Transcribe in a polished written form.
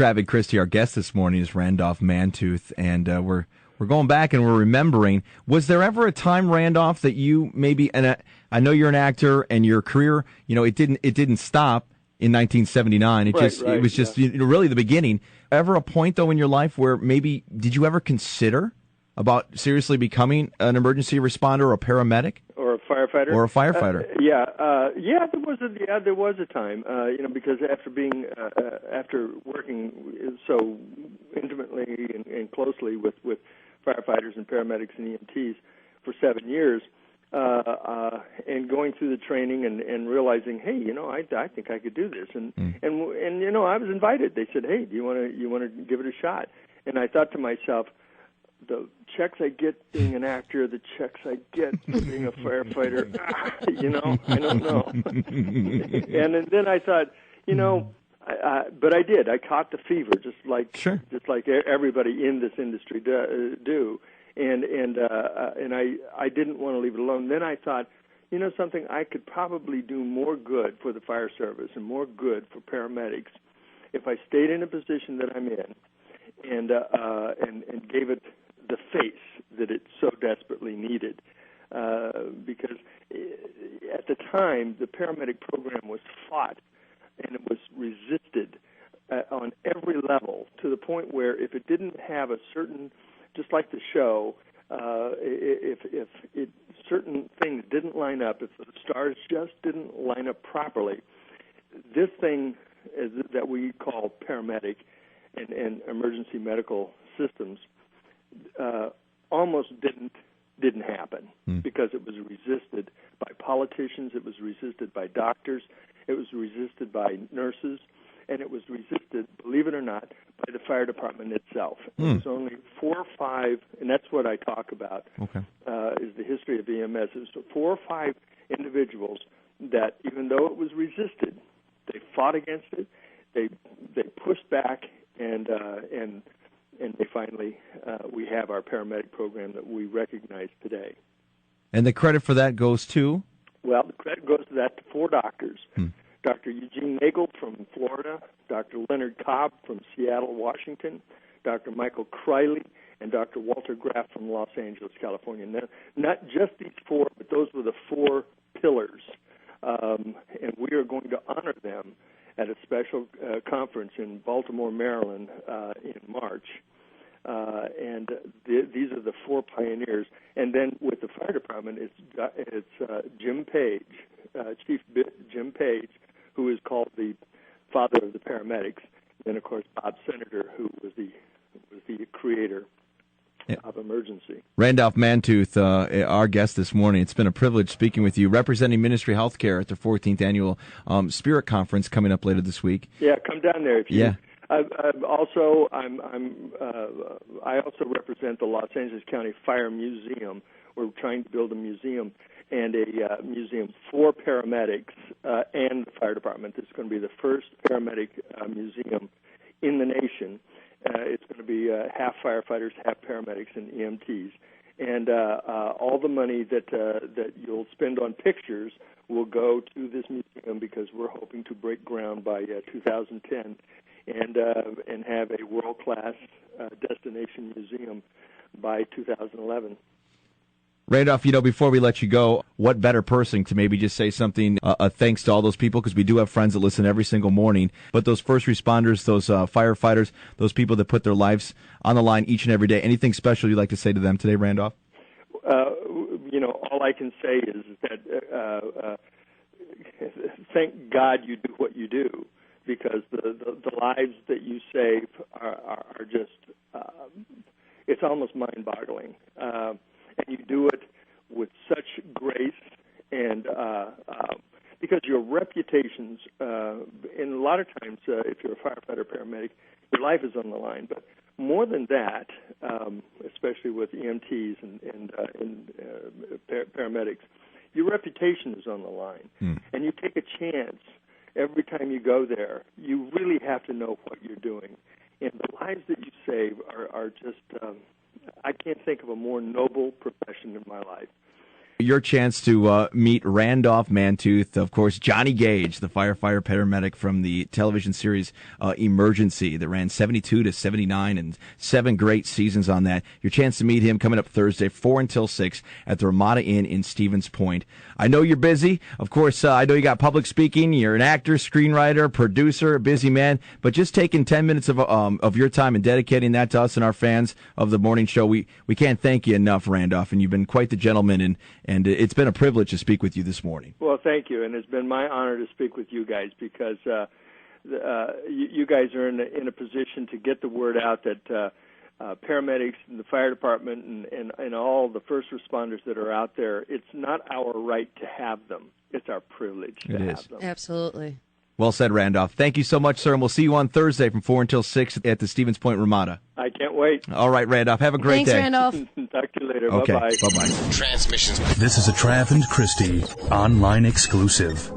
Stratford Christie. Our guest this morning is Randolph Mantooth, and we're going back and we're remembering. Was there ever a time, Randolph, that you maybe? And I know you're an actor, and your career, it didn't stop in 1979. It was just really the beginning. Ever a point though in your life where maybe did you ever consider about seriously becoming an emergency responder or a paramedic? Or a firefighter? There was a time, because after working so intimately and closely with firefighters and paramedics and EMTs for 7 years, and going through the training and realizing, hey, I think I could do this, and I was invited. They said, hey, do you want to give it a shot? And I thought to myself, the checks I get being an actor, the checks I get being a firefighter, I don't know. And then I thought, but I did. I caught the fever, just like everybody in this industry do. And I didn't want to leave it alone. Then I thought, something, I could probably do more good for the fire service and more good for paramedics if I stayed in a position that I'm in and gave it the face that it so desperately needed. Because at the time, the paramedic program was fought and it was resisted on every level, to the point where if it didn't have a certain, just like the show, if certain things didn't line up, if the stars just didn't line up properly, this thing that we call paramedic and emergency medical systems almost didn't happen because it was resisted by politicians, it was resisted by doctors, it was resisted by nurses, and it was resisted, believe it or not, by the fire department itself. It was only 4 or 5, and that's what I talk about, is the history of EMS. It was 4 or 5 individuals that, even though it was resisted, they fought against it, they pushed back, and they finally, we have our paramedic program that we recognize today. And the credit for that goes to? Well, the credit goes to 4 doctors. Dr. Eugene Nagel from Florida, Dr. Leonard Cobb from Seattle, Washington, Dr. Michael Criley, and Dr. Walter Graff from Los Angeles, California. Now, not just these 4, but those were the 4 pillars. And we are going to honor them at a special conference in Baltimore, Maryland, in March. These are the 4 pioneers. And then with the fire department, it's Jim Page, Chief Jim Page, who is called the father of the paramedics. And of course, Bob Senator, who was the creator of emergency. Randolph Mantooth, our guest this morning. It's been a privilege speaking with you, representing Ministry Healthcare at the 14th Annual Spirit Conference coming up later this week. Yeah, come down there if you. Yeah. I also represent the Los Angeles County Fire Museum. We're trying to build a museum and a museum for paramedics and the fire department. This is going to be the first paramedic museum in the nation. It's going to be half firefighters, half paramedics, and EMTs. And all the money that you'll spend on pictures will go to this museum, because we're hoping to break ground by 2010 and have a world-class destination museum by 2011. Randolph, before we let you go, what better person to maybe just say something, thanks to all those people, because we do have friends that listen every single morning, but those first responders, those firefighters, those people that put their lives on the line each and every day, anything special you'd like to say to them today, Randolph? All I can say is that thank God you do what you do, because the lives that you save are just, it's almost mind-boggling. And you do it with such grace, and because your reputations, and a lot of times, if you're a firefighter or paramedic, your life is on the line. But more than that, especially with EMTs and paramedics, your reputation is on the line. And you take a chance every time you go there. You really have to know what you're doing. And the lives that you save are just... I can't think of a more noble profession in my life. Your chance to meet Randolph Mantooth, of course, Johnny Gage, the firefighter paramedic from the television series Emergency that ran 72 to 79 and 7 great seasons on that. Your chance to meet him coming up Thursday, 4 until 6 at the Ramada Inn in Stevens Point. I know you're busy. Of course, I know you got public speaking. You're an actor, screenwriter, producer, a busy man. But just taking 10 minutes of your time and dedicating that to us and our fans of the morning show, we can't thank you enough, Randolph. And you've been quite the gentleman, and it's been a privilege to speak with you this morning. Well, thank you, and it's been my honor to speak with you guys because you guys are in a position to get the word out that paramedics and the fire department and all the first responders that are out there, it's not our right to have them. It's our privilege to have them. Absolutely. Well said, Randolph. Thank you so much, sir, and we'll see you on Thursday from 4 until 6 at the Stevens Point Ramada. I can't wait. All right, Randolph. Have a great day. Thanks, Randolph. Talk to you later. Okay. Bye-bye. Bye-bye. Transmissions. This is a Trav and Christy online exclusive.